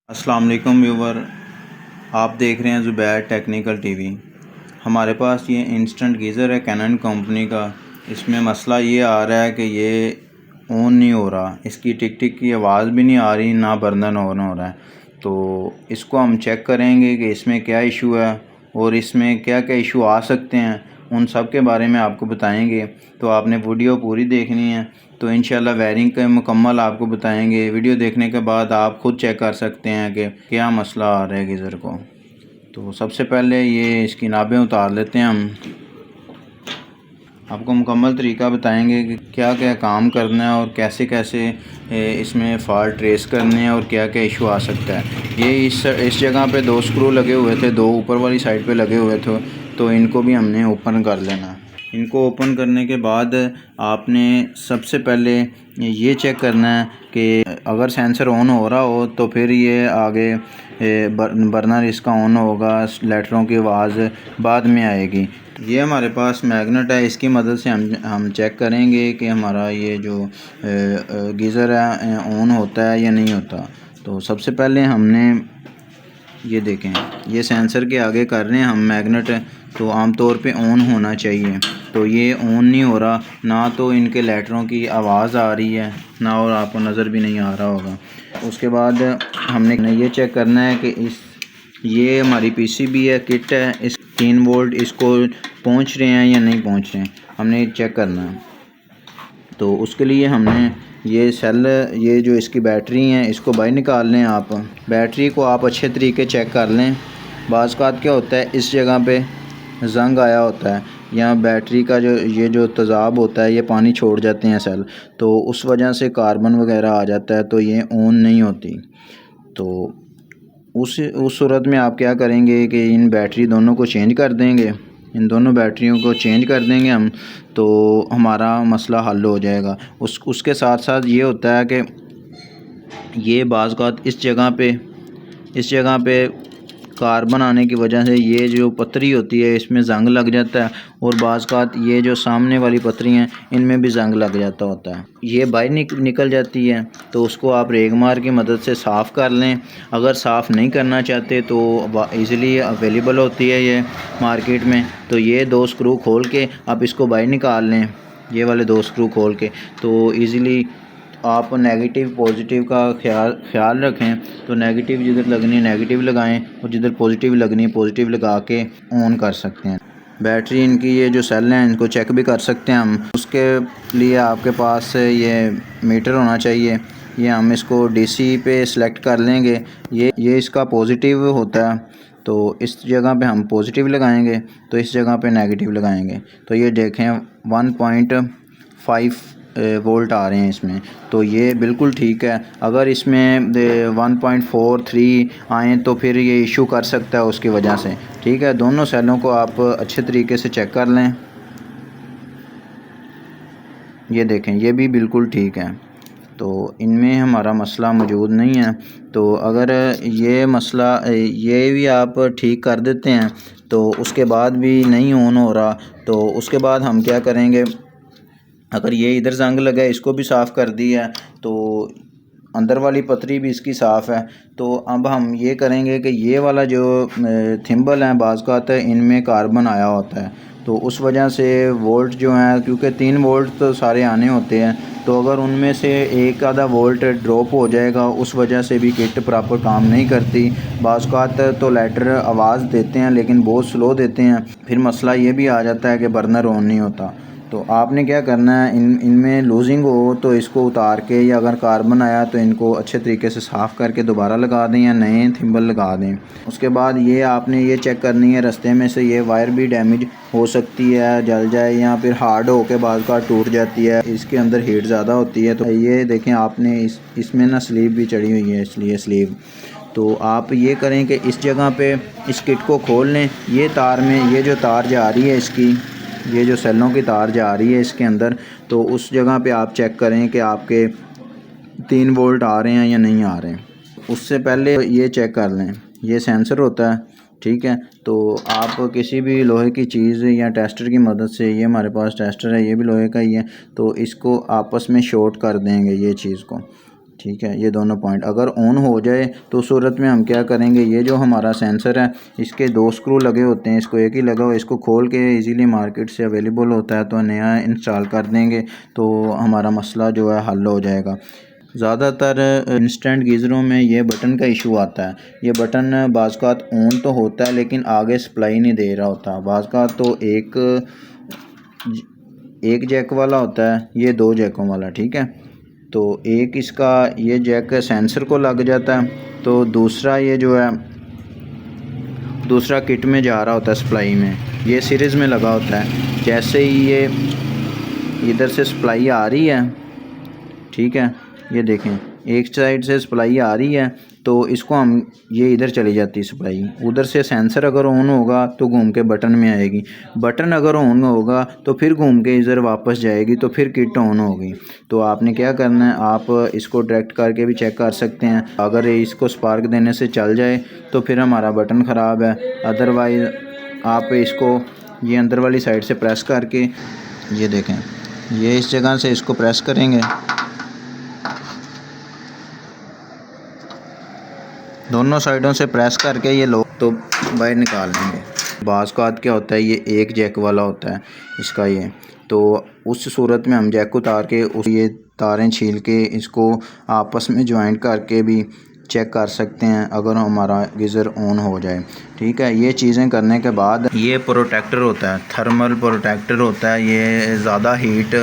अस्सलाम वालेकुम व्यूवर, आप देख रहे हैं ज़ुबैर टेक्निकल टीवी। हमारे पास ये इंस्टेंट गीज़र है कैनन कंपनी का। इसमें मसला ये आ रहा है कि ये ऑन नहीं हो रहा, इसकी टिक टिक की आवाज़ भी नहीं आ रही, ना बर्नर ऑन हो रहा है। तो इसको हम चेक करेंगे कि इसमें क्या इशू है और इसमें क्या क्या इशू आ सकते हैं, उन सब के बारे में आपको बताएंगे। तो आपने वीडियो पूरी देखनी है, तो इंशाल्लाह वायरिंग का मुकम्मल आपको बताएंगे। वीडियो देखने के बाद आप खुद चेक कर सकते हैं कि क्या मसला आ रहा है गीज़र को। तो सबसे पहले ये इसकी नाबें उतार लेते हैं हम। आपको मुकम्मल तरीका बताएंगे कि क्या क्या काम करना है और कैसे कैसे इसमें फ़ॉल्ट ट्रेस करने हैं और क्या क्या इशू आ सकता है। ये इस जगह पे 2 स्क्रू लगे हुए थे, 2 ऊपर वाली साइड पे लगे हुए थे, तो इनको भी हमने ओपन कर लेना। इनको ओपन करने के बाद आपने सबसे पहले ये चेक करना है कि अगर सेंसर ऑन हो रहा हो तो फिर ये आगे बर्नर इसका ऑन होगा, लेटरों की आवाज़ बाद में आएगी। ये हमारे पास मैग्नेट है, इसकी मदद से हम चेक करेंगे कि हमारा ये जो गीज़र है ऑन होता है या नहीं होता। तो सबसे पहले हमने ये देखें, ये सेंसर के आगे कर रहे हैं हम मैग्नेट, तो आमतौर पे ऑन होना चाहिए। तो ये ऑन नहीं हो रहा, ना तो इनके लेटरों की आवाज़ आ रही है, ना और आपको नज़र भी नहीं आ रहा होगा। उसके बाद हमने ये चेक करना है कि ये हमारी पीसीबी है, किट है, इस 3 वोल्ट इसको पहुंच रहे हैं या नहीं पहुंच रहे हैं, हमने चेक करना है। तो उसके लिए हमने ये सेल, ये जो इसकी बैटरी हैं, इसको बाहर निकाल लें। आप बैटरी को आप अच्छे तरीके चेक कर लें। बाज़ औक़ात क्या होता है, इस जगह पे जंग आया होता है, या बैटरी का जो तेज़ाब होता है, ये पानी छोड़ जाते हैं सेल, तो उस वजह से कार्बन वगैरह आ जाता है, तो ये ऑन नहीं होती। तो उस सूरत में आप क्या करेंगे कि इन बैटरी दोनों को चेंज कर देंगे, इन दोनों बैटरियों को चेंज कर देंगे हम, तो हमारा मसला हल हो जाएगा। उसके साथ साथ ये होता है कि ये बाज़ औक़ात इस जगह पे कार्बन आने की वजह से ये जो पतरी होती है इसमें ज़ंग लग जाता है, और बाज़ औक़ात ये जो सामने वाली पतरी हैं इनमें भी ज़ंग लग जाता होता है। ये बाहर निकल जाती है, तो उसको आप रेगमार की मदद से साफ़ कर लें। अगर साफ़ नहीं करना चाहते तो ईज़िली अवेलेबल होती है ये मार्केट में। तो ये 2 स्क्रू खोल के आप इसको बाहर निकाल लें, ये वाले 2 स्क्रू खोल के, तो ईज़िली आप नेगेटिव पॉजिटिव का ख्याल रखें। तो नेगेटिव जिधर लगनी है नेगेटिव लगाएं, और जिधर पॉजिटिव लगनी है पॉजिटिव लगा के ऑन कर सकते हैं। बैटरी इनकी ये जो सेल हैं इनको चेक भी कर सकते हैं हम। उसके लिए आपके पास ये मीटर होना चाहिए। ये हम इसको डीसी पे सिलेक्ट कर लेंगे। ये इसका पॉजिटिव होता है, तो इस जगह पे हम पॉजिटिव लगाएंगे, तो इस जगह पे नेगेटिव लगाएंगे। तो ये देखें 1.5 वोल्ट आ रहे हैं इसमें, तो ये बिल्कुल ठीक है। अगर इसमें 1.43 आएँ तो फिर ये इशू कर सकता है उसकी वजह से। ठीक है, दोनों सेलों को आप अच्छे तरीके से चेक कर लें। ये देखें, ये भी बिल्कुल ठीक है, तो इनमें हमारा मसला मौजूद नहीं है। तो अगर ये मसला ये भी आप ठीक कर देते हैं, तो उसके बाद भी नहीं ऑन हो रहा, तो उसके बाद हम क्या करेंगे, अगर ये इधर जंग लगा है इसको भी साफ़ कर दिया है, तो अंदर वाली पतरी भी इसकी साफ़ है। तो अब हम ये करेंगे कि ये वाला जो थिम्बल है, बाज़ औक़ात इनमें कार्बन आया होता है, तो उस वजह से वोल्ट जो है, क्योंकि 3 वोल्ट तो सारे आने होते हैं, तो अगर उनमें से एक आधा वोल्ट ड्रॉप हो जाएगा, उस वजह से भी किट प्रॉपर काम नहीं करती। बाज़ औक़ात तो लेटर आवाज़ देते हैं लेकिन बहुत स्लो देते हैं, फिर मसला ये भी आ जाता है कि बर्नर ऑन नहीं होता। तो आपने क्या करना है, इनमें लूजिंग हो तो इसको उतार के, या अगर कार्बन आया तो इनको अच्छे तरीके से साफ़ करके दोबारा लगा दें या नए थिम्बल लगा दें। उसके बाद ये आपने ये चेक करनी है, रास्ते में से ये वायर भी डैमेज हो सकती है, जल जाए, या फिर हार्ड होकर बाज़ का टूट जाती है, इसके अंदर हीट ज़्यादा होती है। तो ये देखें, आपने इसमें ना स्लीव भी चढ़ी हुई है, इसलिए स्लीव। तो आप ये करें कि इस जगह पे इस किट को खोल लें। ये तार में ये जो तार जा रही है इसकी, ये जो सेलों की तार जा रही है इसके अंदर, तो उस जगह पे आप चेक करें कि आपके 3 वोल्ट आ रहे हैं या नहीं आ रहे हैं। उससे पहले ये चेक कर लें, ये सेंसर होता है, ठीक है। तो आप किसी भी लोहे की चीज़ या टेस्टर की मदद से, ये हमारे पास टेस्टर है, ये भी लोहे का ही है, तो इसको आपस में शॉर्ट कर देंगे ये चीज़ को। ठीक है, ये दोनों पॉइंट अगर ऑन हो जाए तो उस सूरत में हम क्या करेंगे, ये जो हमारा सेंसर है इसके 2 स्क्रू लगे होते हैं, इसको एक ही लगा हो, इसको खोल के इजीली मार्केट से अवेलेबल होता है तो नया इंस्टॉल कर देंगे तो हमारा मसला जो है हल हो जाएगा। ज़्यादातर इंस्टेंट गीज़रों में ये बटन का इशू आता है। ये बटन बाज़-औक़ात ऑन तो होता है लेकिन आगे सप्लाई नहीं दे रहा होता। बाज़-औक़ात तो एक जैक वाला होता है, ये 2 जैकों वाला, ठीक है। तो एक इसका ये जैक सेंसर को लग जाता है, तो दूसरा ये जो है दूसरा किट में जा रहा होता है सप्लाई में, ये सीरीज़ में लगा होता है। जैसे ही ये इधर से सप्लाई आ रही है, ठीक है, ये देखें एक साइड से सप्लाई आ रही है तो इसको हम ये इधर चली जाती है सप्लाई, उधर से सेंसर अगर ऑन होगा तो घूम के बटन में आएगी, बटन अगर ऑन होगा तो फिर घूम के इधर वापस जाएगी तो फिर किट ऑन होगी। तो आपने क्या करना है, आप इसको डायरेक्ट करके भी चेक कर सकते हैं। अगर इसको स्पार्क देने से चल जाए तो फिर हमारा बटन ख़राब है, अदरवाइज़ आप इसको ये अंदर वाली साइड से प्रेस करके, ये देखें ये इस जगह से इसको प्रेस करेंगे, दोनों साइडों से प्रेस करके ये लोग तो बाहर निकाल लेंगे। बाज़-औक़ात क्या होता है, ये एक जैक वाला होता है इसका ये, तो उस सूरत में हम जैक उतार के उस ये तारें छील के इसको आपस में जॉइंट करके भी चेक कर सकते हैं अगर हमारा गीज़र ऑन हो जाए, ठीक है। ये चीज़ें करने के बाद ये प्रोटेक्टर होता है, थर्मल प्रोटेक्टर होता है, ये ज़्यादा हीट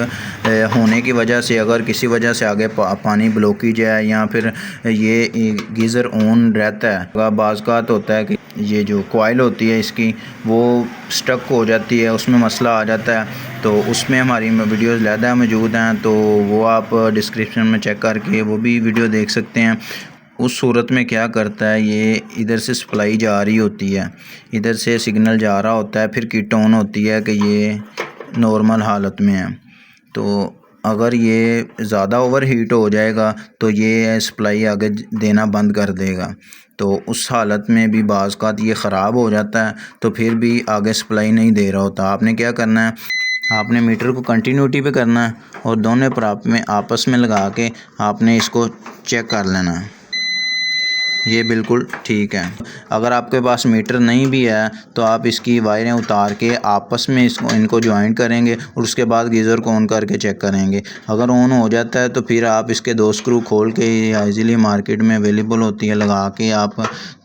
होने की वजह से अगर किसी वजह से आगे पानी ब्लॉकेज है या फिर ये गीज़र ऑन रहता है, बाज़-औक़ात होता है कि ये जो कॉइल होती है इसकी वो स्टक हो जाती है, उसमें मसला आ जाता है, तो उसमें हमारी वीडियोज़ ज़्यादा मौजूद हैं, तो वो आप डिस्क्रिप्शन में चेक करके वो भी वीडियो देख सकते हैं। उस सूरत में क्या करता है, ये इधर से सप्लाई जा रही होती है, इधर से सिग्नल जा रहा होता है, फिर किट ऑन होती है कि ये नॉर्मल हालत में है। तो अगर ये ज़्यादा ओवर हीट हो जाएगा तो ये सप्लाई आगे देना बंद कर देगा, तो उस हालत में भी बाज़-औक़ात ये ख़राब हो जाता है, तो फिर भी आगे सप्लाई नहीं दे रहा होता। आपने क्या करना है, आपने मीटर को कंटिन्यूटी पे करना है और दोनों प्राप में आपस में लगा के आपने इसको चेक कर लेना है, ये बिल्कुल ठीक है। अगर आपके पास मीटर नहीं भी है तो आप इसकी वायरें उतार के आपस में इनको जॉइंट करेंगे और उसके बाद गीज़र को ऑन करके चेक करेंगे। अगर ऑन हो जाता है तो फिर आप इसके 2 स्क्रू खोल के ईज़िली मार्केट में अवेलेबल होती है, लगा के आप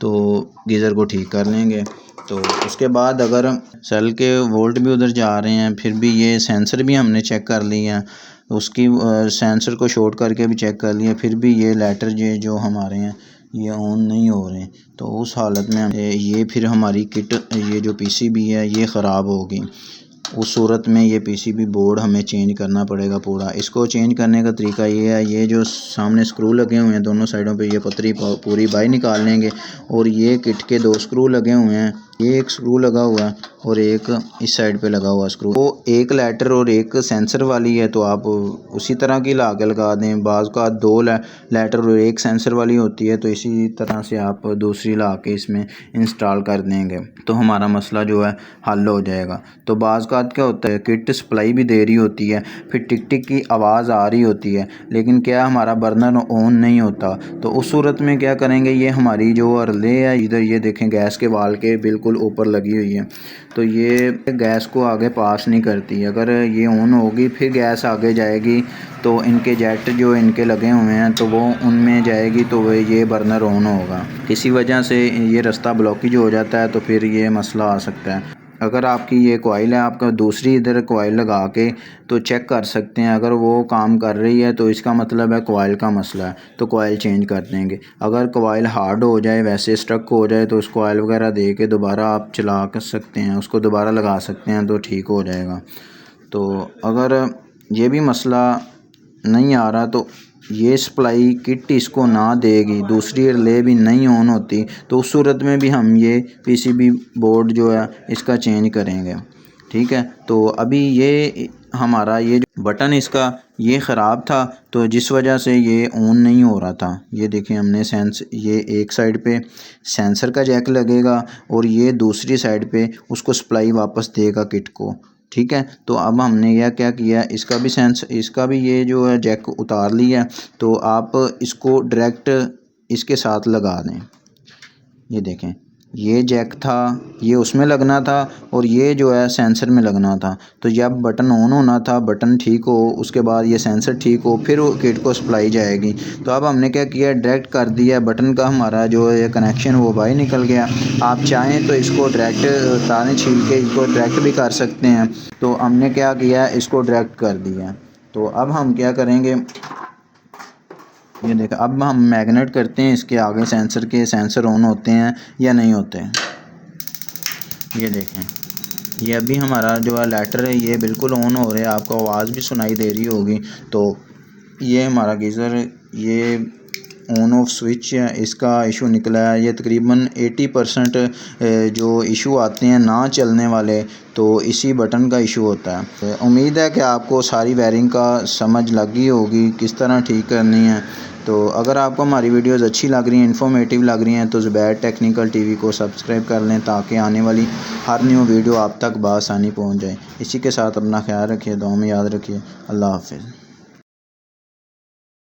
तो गीज़र को ठीक कर लेंगे। तो उसके बाद अगर सेल के वोल्ट भी उधर जा रहे हैं, फिर भी ये सेंसर भी हमने चेक कर लिया है, उसकी सेंसर को शॉर्ट करके भी चेक कर लिया, फिर भी ये लेटर जो हमारे हैं ये ऑन नहीं हो रहे, तो उस हालत में ये फिर हमारी किट ये जो पीसीबी है ये ख़राब होगी। उस सूरत में ये पीसीबी बोर्ड हमें चेंज करना पड़ेगा पूरा। इसको चेंज करने का तरीका ये है, ये जो सामने स्क्रू लगे हुए हैं दोनों साइडों पे, ये पतरी पूरी बाहर निकाल लेंगे और ये किट के 2 स्क्रू लगे हुए हैं, ये एक स्क्रू लगा हुआ है और एक इस साइड पे लगा हुआ स्क्रू, वो एक लेटर और एक सेंसर वाली है तो आप उसी तरह की ला के लगा दें। बाज़ का 2 लेटर और एक सेंसर वाली होती है, तो इसी तरह से आप दूसरी ला के इसमें इंस्टॉल कर देंगे तो हमारा मसला जो है हल हो जाएगा। तो बाज़ का क्या होता है, किट सप्लाई भी दे रही होती है, फिर टिक टिक की आवाज़ आ रही होती है, लेकिन क्या हमारा बर्नर ऑन नहीं होता। तो उस सूरत में क्या करेंगे, ये हमारी जो रिले है इधर ये देखें गैस के वाल के बिल्कुल ऊपर लगी हुई है, तो ये गैस को आगे पास नहीं करती। अगर ये ऑन होगी फिर गैस आगे जाएगी तो इनके जेट जो इनके लगे हुए हैं तो वो उनमें जाएगी तो वो ये बर्नर ऑन होगा। किसी वजह से ये रास्ता ब्लॉकेज हो जाता है तो फिर ये मसला आ सकता है। अगर आपकी ये कॉइल है, आपका दूसरी इधर कॉइल लगा के तो चेक कर सकते हैं, अगर वो काम कर रही है तो इसका मतलब है कॉइल का मसला है, तो कॉइल चेंज कर देंगे। अगर कॉइल हार्ड हो जाए, वैसे स्टक हो जाए, तो उस कॉइल वगैरह दे के दोबारा आप चला कर सकते हैं, उसको दोबारा लगा सकते हैं तो ठीक हो जाएगा। तो अगर ये भी मसला नहीं आ रहा तो ये सप्लाई किट इसको ना देगी, दूसरी रिले भी नहीं ऑन होती, तो उस सूरत में भी हम ये पीसीबी बोर्ड जो है इसका चेंज करेंगे, ठीक है। तो अभी ये हमारा ये बटन इसका ये ख़राब था तो जिस वजह से ये ऑन नहीं हो रहा था। ये देखिए हमने ये एक साइड पे सेंसर का जैक लगेगा और ये दूसरी साइड पे उसको सप्लाई वापस देगा किट को, ठीक है। तो अब हमने यह क्या किया, इसका भी ये जो है जैक उतार लिया। तो आप इसको डायरेक्ट इसके साथ लगा दें। ये देखें, ये जैक था, ये उसमें लगना था और ये जो है सेंसर में लगना था। तो जब बटन ऑन होना था, बटन ठीक हो, उसके बाद ये सेंसर ठीक हो, फिर वो किट को सप्लाई जाएगी। तो अब हमने क्या किया, डायरेक्ट कर दिया बटन का, हमारा जो है कनेक्शन वो बाहर निकल गया। आप चाहें तो इसको डायरेक्ट तारें छील के इसको डायरेक्ट भी कर सकते हैं। तो हमने क्या किया, इसको डायरेक्ट कर दिया। तो अब हम क्या करेंगे, ये देखा, अब हम मैग्नेट करते हैं इसके आगे सेंसर के, सेंसर ऑन होते हैं या नहीं होते हैं। ये देखें, ये अभी हमारा जो है लाइटर है ये बिल्कुल ऑन हो रहा है, आपको आवाज़ भी सुनाई दे रही होगी। तो ये हमारा गीज़र, ये ऑन ऑफ स्विच है, इसका इशू निकला है। ये तकरीबन 80% जो इशू आते हैं ना चलने वाले, तो इसी बटन का इशू होता है। तो उम्मीद है कि आपको सारी वायरिंग का समझ लगी होगी किस तरह ठीक करनी है। तो अगर आपको हमारी वीडियोस अच्छी लग रही हैं, इन्फॉर्मेटिव लग रही हैं, तो ज़ुबैर टेक्निकल टीवी को सब्सक्राइब कर लें ताकि आने वाली हर न्यू वीडियो आप तक बआसानी पहुंच जाए। इसी के साथ अपना ख्याल रखिए, दुआ में याद रखिए। अल्लाह हाफ़िज़।